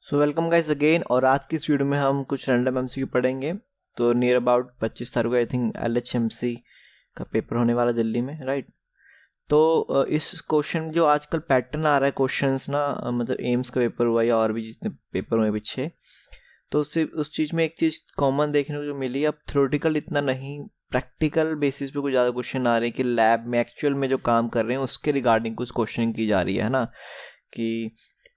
So welcome guys again. और आज की इस वीडियो में हम कुछ रैंडम एमसीक्यू पढ़ेंगे। तो नियर अबाउट 25 तारीख को आई थिंक एलएचएमसी का पेपर होने वाला दिल्ली में, राइट। तो इस क्वेश्चन जो आजकल पैटर्न आ रहा है क्वेश्चंस ना, मतलब एम्स का पेपर हुआ या और भी जितने पेपर हुए पीछे, तो उससे उस चीज़ में एक चीज़ कॉमन देखने को मिली। अब थ्योरेटिकल इतना नहीं, प्रैक्टिकल बेसिस पे कुछ ज़्यादा क्वेश्चन आ रहे हैं कि लैब में एक्चुअल में जो काम कर रहे हैं उसके रिगार्डिंग कुछ क्वेश्चन की जा रही है ना, कि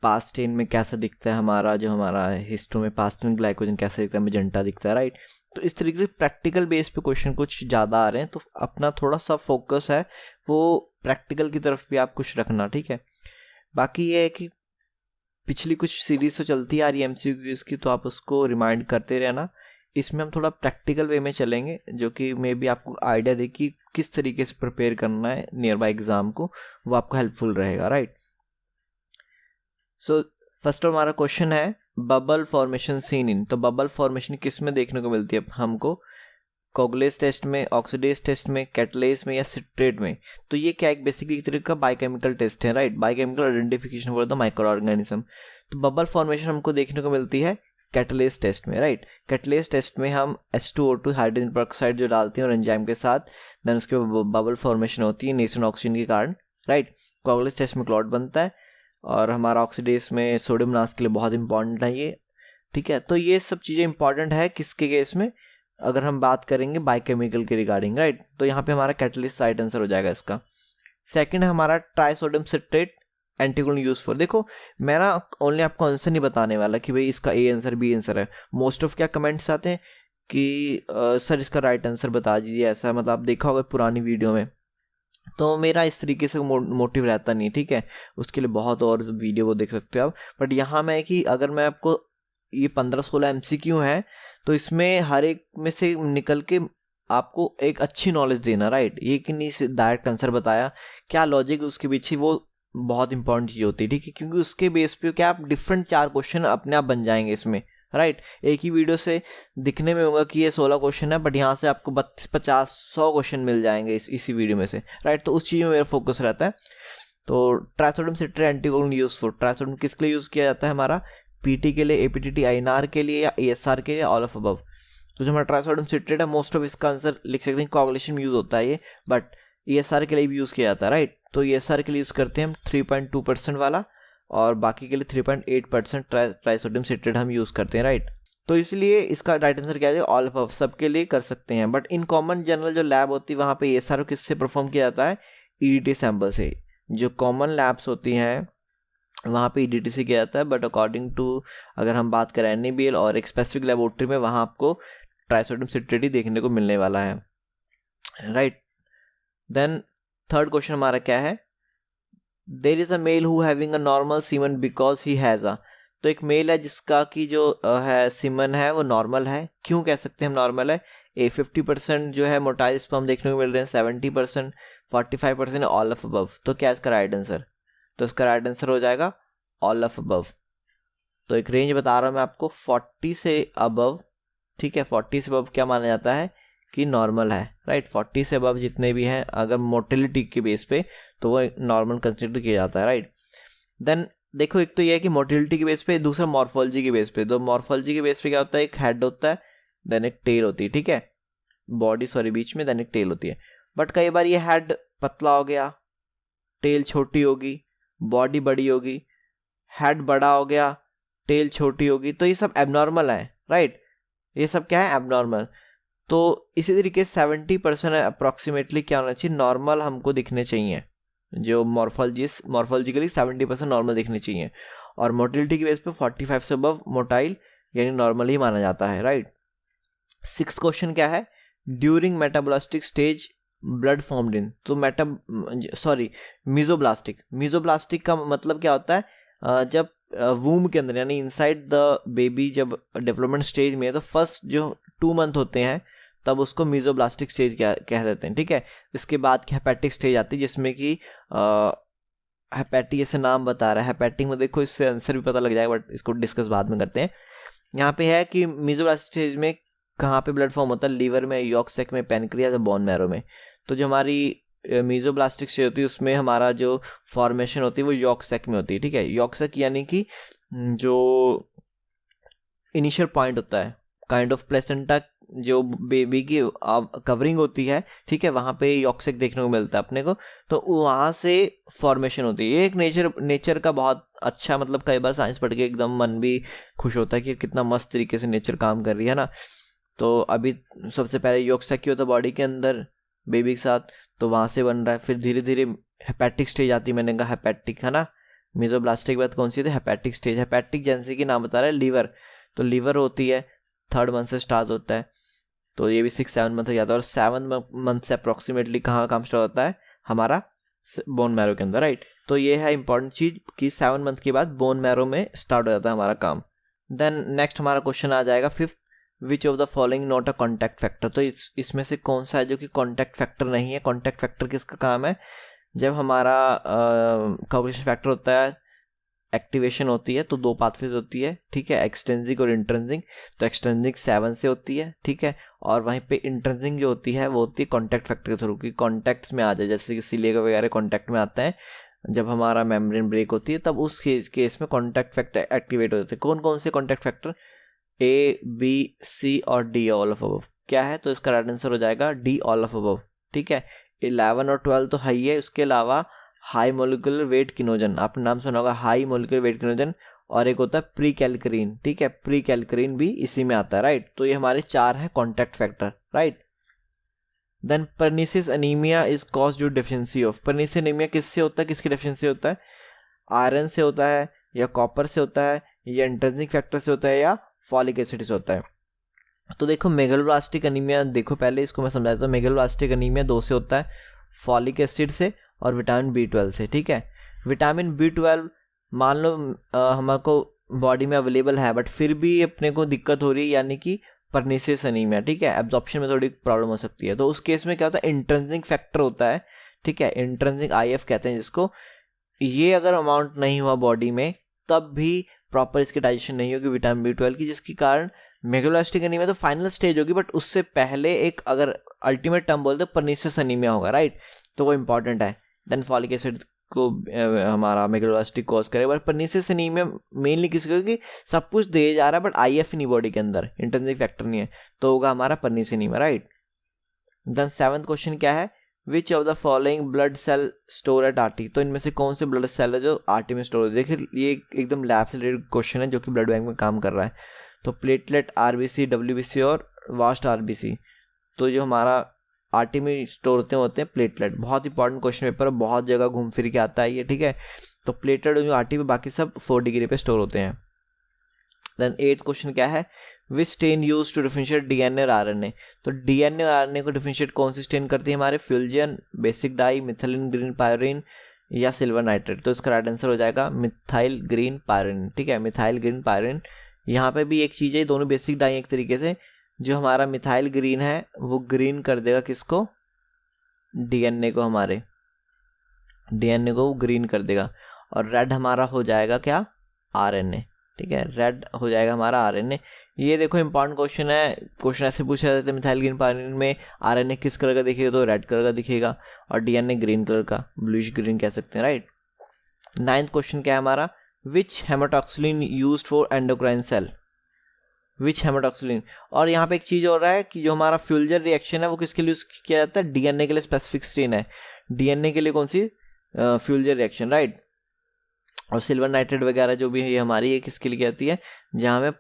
पास्ट टेन में कैसा दिखता है हमारा, जो हमारा हिस्टो में पास्ट में ग्लाइकोजन कैसा दिखता है, मेजेंटा दिखता है, राइट। तो इस तरीके से प्रैक्टिकल बेस पे क्वेश्चन कुछ ज़्यादा आ रहे हैं, तो अपना थोड़ा सा फोकस है वो प्रैक्टिकल की तरफ भी आप कुछ रखना, ठीक है। बाकी ये है कि पिछली कुछ सीरीज तो चलती आ रही है एमसीक्यूज की, तो आप उसको रिमाइंड करते रहना। इसमें हम थोड़ा प्रैक्टिकल वे में चलेंगे, जो कि मे बी आपको आइडिया दे कि किस तरीके से प्रिपेयर करना है नियर बाय एग्जाम को, वो आपको हेल्पफुल रहेगा, राइट। सो फर्स्ट हमारा क्वेश्चन है बबल फॉर्मेशन सीन इन। तो बबल फॉर्मेशन किस में देखने को मिलती है हमको? कोगुलेज टेस्ट में, ऑक्सीडेज टेस्ट में, कैटलेज में या सिट्रेट में। तो ये क्या एक बेसिकली एक तरीके का बायोकेमिकल टेस्ट है, right. Biochemical identification for the micro organism. तो बबल फॉर्मेशन हमको देखने को मिलती है कैटलेज टेस्ट में, राइट। कैटलेज टेस्ट में हम H2O2 हाइड्रोजन पेरोक्साइड जो डालते हैं और एंजाइम के साथ, देन उसके बबल फॉर्मेशन होती है नेचुरल ऑक्सीजन के कारण, राइट। कोगुलेज टेस्ट में क्लॉट बनता है और हमारा ऑक्सीडेज में सोडियम नास के लिए बहुत इंपॉर्टेंट है ये, ठीक है। तो ये सब चीज़ें इंपॉर्टेंट है किसके केस में, अगर हम बात करेंगे बायोकेमिकल के रिगार्डिंग, राइट। तो यहाँ पे हमारा कैटलिस्ट राइट आंसर हो जाएगा इसका। सेकंड है हमारा trisodium citrate anticoagulant use for. देखो मैं ना ओनली आपको आंसर नहीं बताने वाला कि भाई इसका ए आंसर बी आंसर है। मोस्ट ऑफ क्या कमेंट्स आते हैं कि सर इसका राइट आंसर बता दीजिए, ऐसा मतलब आप देखा होगा पुरानी वीडियो में। तो मेरा इस तरीके से मोटिव रहता नहीं, ठीक है। उसके लिए बहुत और वीडियो वो देख सकते हो आप। बट यहाँ मैं कि अगर मैं आपको ये 15-16 एमसीक्यू हैं, तो इसमें हर एक में से निकल के आपको एक अच्छी नॉलेज देना, राइट। ये कि नहीं डायरेक्ट आंसर बताया, क्या लॉजिक उसके पीछे, वो बहुत इंपॉर्टेंट चीज़ होती है, ठीक है। क्योंकि उसके बेस पे क्या आप डिफरेंट 4 क्वेश्चन अपने आप बन जाएंगे इसमें, राइट। एक ही वीडियो से दिखने में होगा कि ये 16 क्वेश्चन है, बट यहाँ से आपको 32, 50, 100 क्वेश्चन मिल जाएंगे इसी वीडियो में से, राइट। तो उस चीज़ में मेरा फोकस रहता है। तो trisodium citrate anticoagulant useful. Trisodium किसके लिए यूज़ किया जाता है? हमारा पीटी के लिए, एपीटीटी आईएनआर के लिए, या एएसआर के लिए, ऑल ऑफ अबव। तो जो हमारा ट्राइसोडियम सिट्रेट है, मोस्ट ऑफ इसका आंसर लिख सकते हैं कोगुलेशन में यूज होता है ये, बट एएसआर के लिए भी यूज़ किया जाता है, राइट। तो एएसआर के लिए यूज़ करते हैं हम 3.2% वाला, और बाकी के लिए 3.8% ट्राइसोडियम सिट्रेट हम यूज़ करते हैं, राइट। तो इसलिए इसका राइट आंसर क्या है? ऑल ऑफ, सबके लिए कर सकते हैं। बट इन कॉमन जनरल जो लैब होती है वहाँ पे एएसआर किससे परफॉर्म किया जाता है? ईडीटी सैंपल से। जो कॉमन लैब्स होती हैं वहाँ पे ईडीटी से किया जाता है, बट अकॉर्डिंग टू अगर हम बात करें एनएबीएल और एक स्पेसिफिक लेबोरेटरी में, वहाँ आपको ट्राइसोडियम सिट्रेट ही देखने को मिलने वाला है, राइट। देन थर्ड क्वेश्चन हमारा क्या है? There is a mail who having a normal semen because he has a. तो एक मेल है जिसका की जो है सीमन है वो नॉर्मल है। क्यों कह सकते हैं हम नॉर्मल है? 50% जो है मोटाइल स्पर्म देखने को मिल रहे हैं, 70%, 45% ऑल ऑफ अबव। तो क्या इसका राइट आंसर? तो इसका राइट आंसर हो जाएगा ऑल ऑफ अबव। तो एक रेंज बता रहा हूँ मैं आपको 40 से अबव, ठीक है। 40 से अबव क्या माना जाता है कि नॉर्मल है, राइट। 40 से अबव जितने भी हैं अगर मोटिलिटी के बेस पे, तो वो नॉर्मल कंसिडर किया जाता है, राइट। देन देखो, एक तो ये है कि मोटिलिटी के बेस पे, दूसरा मॉर्फोलॉजी के बेस पे। तो मॉर्फोलॉजी के बेस पे क्या होता है? एक हेड होता है, देन एक टेल होती है, ठीक है। बॉडी सॉरी बीच में, देन एक टेल होती है। बट कई बार ये हेड पतला हो गया, टेल छोटी होगी, बॉडी बड़ी होगी, हेड बड़ा हो गया, टेल छोटी होगी, तो ये सब एबनॉर्मल है, राइट। ये सब क्या है? एबनॉर्मल। तो इसी तरीके 70% अप्रॉक्सीमेटली क्या होना चाहिए? नॉर्मल हमको दिखने चाहिए। जो मॉर्फोलॉजिकली 70% नॉर्मल दिखने चाहिए, और मोटिलिटी की बेस पे 45 से अबव मोटाइल यानी नॉर्मल ही माना जाता है, राइट। 6th क्वेश्चन क्या है? During mesoblastic stage blood formed in. तो मीजोब्लास्टिक का मतलब क्या होता है? जब वूम के अंदर यानी इनसाइड द बेबी जब डेवलपमेंट स्टेज में है, तो फर्स्ट जो 2 मंथ होते हैं तब उसको मीजोब्लास्टिक स्टेज कह देते हैं, ठीक है। इसके बाद की हेपेटिक स्टेज आती है, जिसमें कि हेपेटिक जैसे नाम बता रहा है, हेपेटिक में देखो इससे आंसर भी पता लग जाएगा, बट इसको डिस्कस बाद में करते हैं। यहाँ पे है कि मीजोब्लास्टिक स्टेज में कहाँ पे ब्लड फॉर्म होता है? लीवर में, यॉर्क सैक में, पैनक्रियाज, बोन मैरो में। तो जो हमारी मीजोब्लास्टिक स्टेज होती है उसमें हमारा जो फॉर्मेशन होती है वो यॉर्क सैक में होती है, ठीक है। यॉर्क सैक यानी कि जो इनिशियल पॉइंट होता है, काइंड ऑफ प्लेसेंटा जो बेबी की कवरिंग होती है, ठीक है, वहाँ पे यॉक सैक देखने को मिलता है अपने को, तो वहाँ से फॉर्मेशन होती है। ये एक नेचर का बहुत अच्छा, मतलब कई बार साइंस पढ़ के एकदम मन भी खुश होता है कि कितना मस्त तरीके से नेचर काम कर रही है ना। तो अभी सबसे पहले यॉक सैक होता है बॉडी के अंदर बेबी के साथ, तो वहाँ से बन रहा है, फिर धीरे धीरे हेपेटिक स्टेज आती है, मैंने कहा हेपेटिक है ना, मीजोब्लास्टिक के बाद कौन सी थी, हेपेटिक स्टेज। हेपेटिक जैसे कि नाम बता रहा है लीवर, तो लीवर होती है 3rd मंथ से स्टार्ट होता है, तो ये भी 6-7 मंथ हो जाता है। और 7 मंथ से अप्रोक्सीमेटली कहाँ काम स्टार्ट होता है, हमारा बोन मैरो के अंदर, राइट। तो ये है इंपॉर्टेंट चीज कि 7 मंथ के बाद बोन मैरो में स्टार्ट हो जाता है हमारा काम। देन नेक्स्ट हमारा क्वेश्चन आ जाएगा 5th, which of the following not a contact factor. तो इसमें से कौन सा है जो कि कॉन्टैक्ट फैक्टर नहीं है। कॉन्टैक्ट फैक्टर किसका काम है, जब हमारा कोऑपरेशन फैक्टर होता है, एक्टिवेशन होती है तो 2 पाथवेज होती है, ठीक है, एक्सट्रिंसिक और इंट्रिंसिक। तो एक्सट्रिंसिक 7 से होती है, ठीक है, और वहीं पे इंट्रिंसिक जो होती है वो होती है कॉन्टैक्ट फैक्टर के थ्रू, कि कॉन्टैक्ट्स में आ जाए, जैसे कि सिलिका वगैरह कॉन्टैक्ट में आता है जब हमारा मेम्ब्रेन ब्रेक होती है, तब उस केस में कॉन्टैक्ट फैक्टर एक्टिवेट हो जाते हैं। कौन कौन से contact factor, A, B, C और D ऑल ऑफ अबव। क्या है, तो इसका राइट आंसर हो जाएगा D ऑल ऑफ अबव, ठीक है। 11 और 12 तो हाई है, उसके अलावा हाई मोलिकुलर वेट किनोजन, आपने नाम सुना होगा, हाई मोलिकुलर वेट किनोजन, और एक होता है प्री कैलक्रीन, ठीक है, प्री कैलक्रीन भी इसी में आता है, राइट। तो ये हमारे 4 हैं contact factor, right. Then pernicious anaemia is cause due deficiency of. Pernicious anaemia किससे होता है, किसकी डेफिशिएंसी होता है, आयरन से होता है या कॉपर से होता है या इंट्रिंसिक फैक्टर से होता है या फॉलिक एसिड से होता है। तो देखो मेगलोब्लास्टिक अनीमिया, देखो पहले इसको मैं समझा देता हूँ। मेगलोब्लास्टिक अनीमिया 2 से होता है, फॉलिक एसिड से और विटामिन B12 से, ठीक है। विटामिन B12 मान लो हमको बॉडी में अवेलेबल है, बट फिर भी अपने को दिक्कत हो रही है, यानी कि परनीसिस अनीमिया, ठीक है, एब्जॉर्प्शन में थोड़ी प्रॉब्लम हो सकती है। तो उस केस में क्या होता है, इंट्रिंसिक फैक्टर होता है, ठीक है, इंट्रिंसिक IF कहते हैं जिसको। ये अगर अमाउंट नहीं हुआ बॉडी में, तब भी प्रॉपर इसकी डाइजेशन नहीं होगी विटामिन B12 की, जिसके कारण मेगलोब्लास्टिक अनीमिया तो फाइनल स्टेज होगी, बट उससे पहले एक अगर अल्टीमेट टर्म बोलते हैं परनीसिस अनीमिया होगा, राइट। तो वो इंपॉर्टेंट है। देन फॉलिक एसिड को हमारा मेगलोब्लास्टिक कॉज करेगा, बट परनीसिस अनीमिया मेनली किसी को, कि सब कुछ दे जा रहा है बट IF नहीं बॉडी के अंदर, इंट्रिंसिक फैक्टर नहीं है, तो होगा हमारा pernicious anaemia, right. Then 7th question क्या है, which of the following blood cell store at RT। तो इनमें से कौन से ब्लड सेल है जो RT में स्टोर है। देखिए ये एकदम लैब से रिलेटेड क्वेश्चन है जो कि ब्लड बैंक में काम कर रहा है। तो प्लेटलेट, RBC, WBC और वास्ट RBC। तो जो हमारा RT में स्टोर होते हैं प्लेटलेट। बहुत इंपॉर्टेंट क्वेश्चन पेपर, बहुत जगह घूम फिर के आता है ये, ठीक है। तो प्लेटलेट जो RT में, बाकी सब 4 डिग्री पे स्टोर होते हैं। देन 8th क्वेश्चन क्या है, which stain use to differentiate DNA और RNA। तो DNA और RNA को डिफरेंशिएट कौन सी स्टेन करती है, हमारे Feulgen, basic dye, methylene green pyronin या सिल्वर नाइट्रेट। तो इसका राइट आंसर हो जाएगा मिथाइल ग्रीन पायरिन, ठीक है, मिथाइल ग्रीन पायरिन। यहाँ पे भी एक चीज़ है, दोनों बेसिक डाई एक तरीके से, जो हमारा मिथाइल ग्रीन है वो ग्रीन कर देगा किसको, DNA को, हमारे DNA को वो ग्रीन कर देगा, और रेड हमारा हो जाएगा क्या, RNA, ठीक है, रेड हो जाएगा हमारा RNA। ये देखो इंपॉर्टेंट क्वेश्चन है, क्वेश्चन ऐसे पूछा जाता है मिथाइल ग्रीन पायरिन में RNA किस कलर का दिखेगा, तो रेड कलर का दिखेगा, और DNA ग्रीन कलर का, ब्लूइश ग्रीन कह सकते हैं, राइट। 9th क्वेश्चन क्या है हमारा, विच हेमाटॉक्सिलिन यूज्ड फॉर एंडोक्राइन सेल। विच हेमाटॉक्सिलिन, और यहाँ पे एक चीज हो रहा है कि जो हमारा फ्यूल्जर रिएक्शन है वो किसके लिए यूज किया जाता है, DNA के लिए स्पेसिफिक स्टेन है, DNA के लिए कौन सी, फ्यूल्जर रिएक्शन, राइट। और सिल्वर नाइट्रेट वगैरह जो भी है ये हमारी, ये किसके लिए आती है, जहाँ में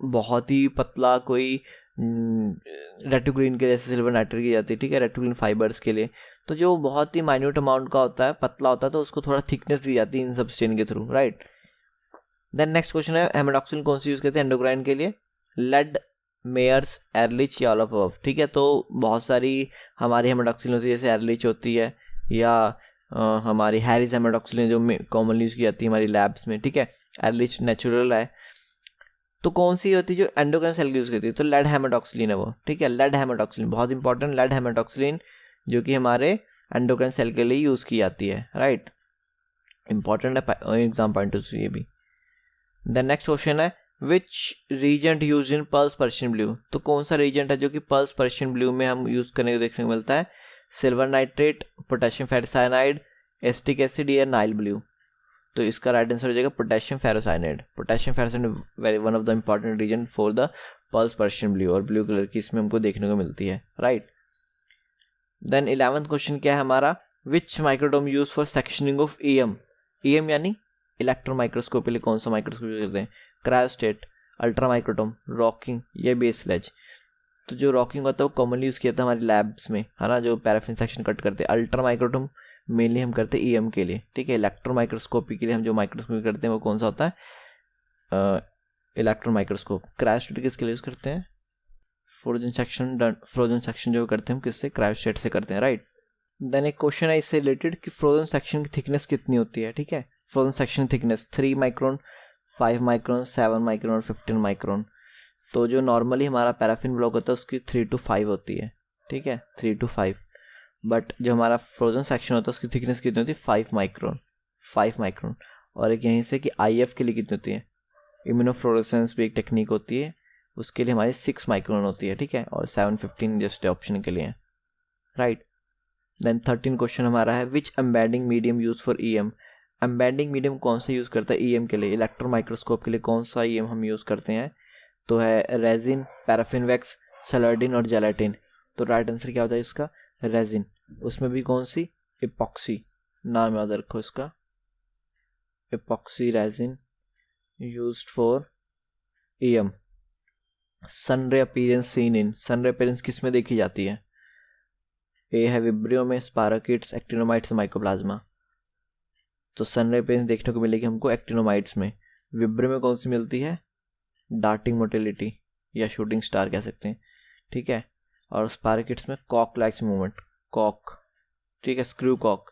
बहुत ही पतला कोई रेटिकुलिन के जैसे सिल्वर नाइट्रेट की जाती है, ठीक है, रेटिकुलिन फाइबर्स के लिए। तो जो बहुत ही माइन्यूट अमाउंट का होता है, पतला होता है, तो उसको थोड़ा थिकनेस दी जाती है इन सब स्टेन के through, right. Then next question है, हेमाटॉक्सिलिन कौन सी यूज करते हैं एंडोक्राइन के लिए, लेड, मेयर्स, एरलिच या ऑल ऑफ अबव, ठीक है। तो बहुत सारी हमारी हेमाटॉक्सिलिन होती है, जैसे एरलिच होती है, या हमारी हैरिस हेमाटॉक्सिलिन जो कॉमनली यूज की जाती है हमारी लैब्स में, ठीक है, एरलिच नेचुरल है। तो कौन सी होती है जो एंडोक्राइन सेल की यूज करती है, तो लेड हेमाटॉक्सिलिन है वो, ठीक है, लेड हेमाटॉक्सिलिन बहुत इंपॉर्टेंट, लेड हेमाटॉक्सिलिन जो कि हमारे एंडोक्राइन सेल के लिए यूज की जाती है, राइट, इंपॉर्टेंट है एग्जाम पॉइंट ऑफ व्यू ये भी। देन नेक्स्ट क्वेश्चन है, which reagent use in Perls Prussian blue. तो कौन सा रीजेंट है जो कि पल्स पर्शियन ब्लू में हम यूज करने को देखने को मिलता है, silver nitrate, potassium ferricyanide, acetic acid या नाइल ब्लू। तो इसका राइट आंसर हो जाएगा potassium ferrocyanide. Potassium ferrocyanide very one of the important reason for the Perls Prussian blue, और ब्लू कलर की इसमें हमको देखने को मिलती है, राइट। देन 11th क्वेश्चन क्या है हमारा, which microtome use for sectioning of EM. EM यानी इलेक्ट्रॉन माइक्रोस्कोप के लिए कौन सा माइक्रोस्कोप यूज करते हैं, क्रायोस्टेट, अल्ट्रा माइक्रोडोम, रॉकिंग या बेसलेज। तो जो रॉकिंग होता है वो कॉमनली यूज़ किया था हमारी लैब्स में, है ना, जो पैराफिन सेक्शन कट करते हैं। अल्ट्रा माइक्रोडोम मेनली हम करते हैं ईएम के लिए, ठीक है। इलेक्ट्रो माइक्रोस्कोपी के लिए हम जो माइक्रोस्कोपी करते हैं वो कौन सा होता है, इलेक्ट्रॉन माइक्रोस्कोप। क्रायोस्टेट किसके लिए यूज़ करते हैं, फ्रोजन सेक्शन जो करते हैं हम किससे, क्रायोस्टेट से करते हैं, राइट। देन एक क्वेश्चन है इससे रिलेटेड कि फ्रोजन सेक्शन की थिकनेस कितनी होती है, ठीक है। Frozen section thickness 3 micron, 5 micron, 7 micron, 15 micron. तो जो नॉर्मली हमारा पैराफिन ब्लॉक होता है उसकी 3 to 5 होती है, ठीक है, 3 to 5। बट जो हमारा फ्रोजन सेक्शन होता है उसकी थिकनेस कितनी होती है, 5 माइक्रोन, 5 माइक्रोन। और एक यहीं से कि आईएफ के लिए कितनी होती है, इम्यूनोफ्लोरेसेंस भी एक टेक्निक होती है, उसके लिए हमारी 6 माइक्रोन होती है, ठीक है। और 7-15 जस्ट ऑप्शन के लिए है, राइट। देन 13 क्वेश्चन हमारा है, which embedding medium use for EM. Embedding medium कौन सा यूज़ करता है ईएम के लिए, इलेक्ट्रॉन माइक्रोस्कोप के लिए कौन सा ईएम हम यूज़ करते हैं, तो है रेजिन, पैराफिन वैक्स, सैलार्डिन और जेलेटिन। तो राइट आंसर क्या होता है इसका, रेजिन। उसमें भी कौन सी, इपॉक्सी, नाम याद रखो इसका, epoxy resin used for EM. Sun ray appearance seen in, sun ray appearance किस में देखी जाती है, ए है विब्रियो में, स्पारोकिट्स, एक्टिनोमाइट्स, माइकोप्लाज्मा। तो सन रे अपीयरेंस देखने को मिलेगी हमको एक्टिनोमाइट्स में। विब्रियो में कौन सी मिलती है, डार्टिंग मोटिलिटी या शूटिंग स्टार कह सकते हैं, ठीक है। और स्पारोकिट्स में कॉक लाइक्स मूवमेंट, कॉक, ठीक है, स्क्रू कॉक।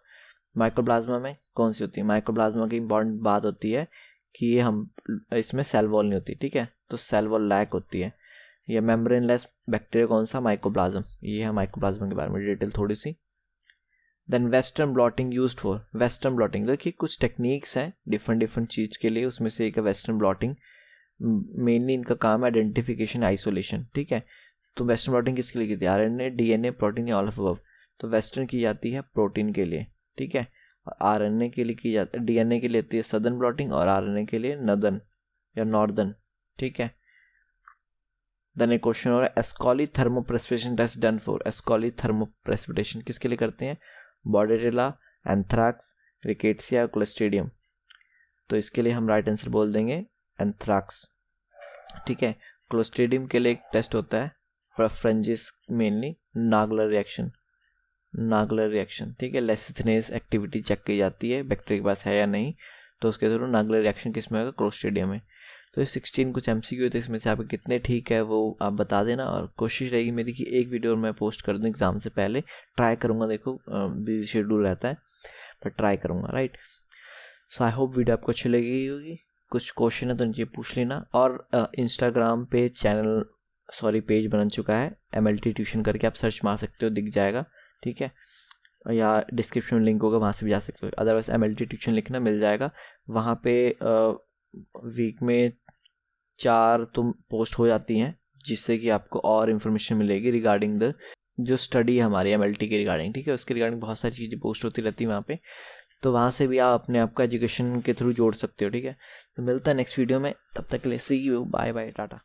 माइकोप्लाज्मा में कौन सी होती है, माइकोप्लाज्मा की इंपॉर्टेंट बात होती है कि ये हम इसमें सेल वॉल नहीं होती, ठीक है, तो सेल वॉल लैक होती है। ये मेम्ब्रेनलेस बैक्टीरिया कौन सा, माइकोप्लाज्म। ये है माइकोप्लाज्मा के बारे में डिटेल थोड़ी सी। Then western blotting used for, western blotting देखिए कुछ टेक्निक्स हैं डिफरेंट डिफरेंट चीज़ के लिए, उसमें से एक है वेस्टर्न ब्लॉटिंग। मेनली इनका काम है आइडेंटिफिकेशन, आइसोलेशन, ठीक है। तो वेस्टर्न ब्लॉटिंग किसके लिए की थी, आरएनए, डीएनए, प्रोटीन या ऑल ऑफ अबव। तो वेस्टर्न की जाती है प्रोटीन के लिए, ठीक है। और आरएनए के लिए की जाती है, डीएनए के लिए होती है सदर्न ब्लॉटिंग, और आरएनए के लिए नदर्न या नॉर्दर्न, ठीक है। देन एक क्वेश्चन हो रहा है, एस्कॉली थर्मोप्रेसिपिटेशन टेस्ट डन फॉर। एस्कॉली थर्मोप्रेसिपिटेशन किसके लिए करते हैं, बॉर्डेरिला, एंथ्राक्स, रिकेट्सिया, क्लोस्ट्रिडियम। तो इसके लिए हम राइट आंसर बोल देंगे एंथ्राक्स, ठीक है। क्लोस्ट्रिडियम के लिए एक टेस्ट होता है प्रेफरेंजिस, मेनली नागलर रिएक्शन, नागलर रिएक्शन, ठीक है। लेसिथिनेस एक्टिविटी चेक की जाती है बैक्टीरिया के पास है या नहीं, तो उसके थ्रू नागलर रिएक्शन किस में होगा, क्लोस्ट्रिडियम में। तो ये 16 कुछ एमसीक्यू थे, इसमें से आपके कितने ठीक है वो आप बता देना, और कोशिश रहेगी मेरी कि एक वीडियो मैं पोस्ट कर दूँ एग्ज़ाम से पहले, ट्राई करूँगा, देखो बिजी शेड्यूल रहता है पर ट्राई करूँगा, right. So I hope video आपको अच्छी लगी होगी। कुछ क्वेश्चन है तो नीचे पूछ लेना, और इंस्टाग्राम पे पेज बन चुका है MLT ट्यूशन करके, आप सर्च मार सकते हो, दिख जाएगा, ठीक है, या डिस्क्रिप्शन में लिंक होगा, वहाँ से भी जा सकते हो। अदरवाइज MLT ट्यूशन लिखना मिल जाएगा वहाँ पे। वीक में 4 तो पोस्ट हो जाती हैं, जिससे कि आपको और इन्फॉर्मेशन मिलेगी रिगार्डिंग द जो स्टडी है हमारी MLT के रिगार्डिंग, ठीक है। उसके रिगार्डिंग बहुत सारी चीज़ें पोस्ट होती रहती है वहाँ पे, तो वहाँ से भी आप अपने आप का एजुकेशन के थ्रू जोड़ सकते हो, ठीक है। तो मिलता है नेक्स्ट वीडियो में, तब तक के लिए सी यू, बाय बाय, टाटा।